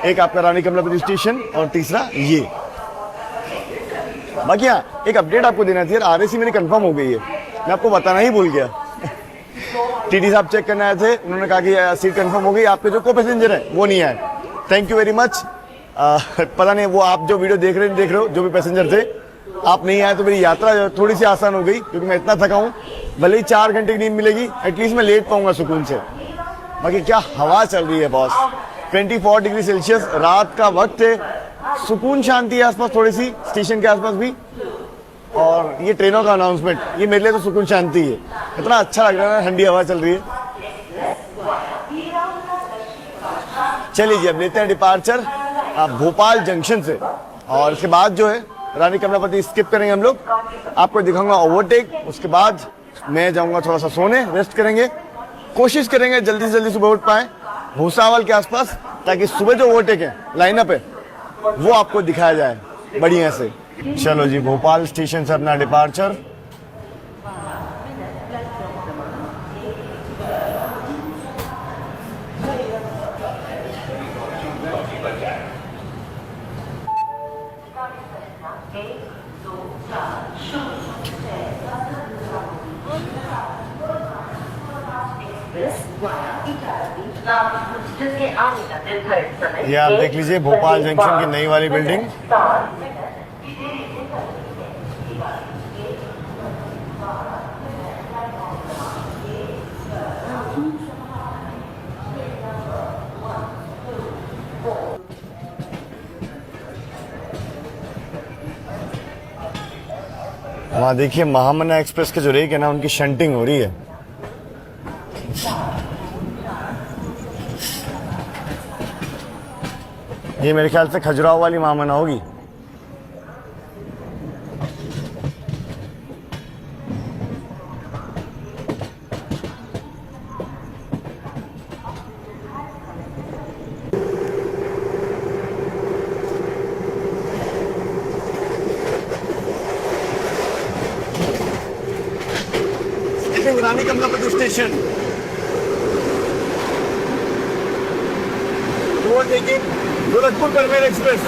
एक आपका रानी कमलापति स्टेशन और तीसरा ये। बाकी हाँ एक अपडेट आपको देना चाहिए, RAC मेरी कंफर्म हो गई है। मैं आपको बताना ही भूल गया। TT साहब चेक करने आए थे, उन्होंने कहा कि सीट कंफर्म हो गई। आपके जो को पैसेंजर है वो नहीं आए। Thank you very much. पता नहीं वो आप जो वीडियो देख रहे हो जो भी पैसेंजर थे आप नहीं आए तो मेरी यात्रा थोड़ी सी आसान हो गई, क्योंकि मैं इतना थका हूँ। भले ही 4 घंटे की नींद मिलेगी, एटलीस्ट मैं लेट पाऊंगा सुकून से। बाकी क्या हवा चल रही है बॉस। 24 डिग्री सेल्सियस रात का वक्त है। सुकून शांति है आसपास थोड़ी सी, स्टेशन के आसपास भी। और ये ट्रेनों का अनाउंसमेंट, ये मेरे लिए तो सुकून शांति है। इतना अच्छा लग रहा है, ठंडी हवा चल रही है। चलिए जी अब लेते हैं डिपार्चर भोपाल जंक्शन से, और इसके बाद जो है रानी कमलापति स्किप करेंगे हम लोग। आपको दिखाऊंगा ओवरटेक। उसके बाद मैं जाऊंगा थोड़ा सा सोने, रेस्ट करेंगे। कोशिश करेंगे जल्दी से जल्दी सुबह उठ पाए भूसावल के आसपास, ताकि सुबह जो ओवरटेक है लाइनअप है वो आपको दिखाया जाए बढ़िया से। चलो जी भोपाल स्टेशन से अपना डिपार्चर। ये आप देख लीजिए भोपाल जंक्शन की नई वाली बिल्डिंग। वहाँ देखिए महामना एक्सप्रेस के जो रेक है ना, उनकी शंटिंग हो रही है। ये मेरे ख्याल से खजुराहो वाली महामना होगी। रानी कमलापति स्टेशन। वो देखिए गोरखपुर पनवेल एक्सप्रेस।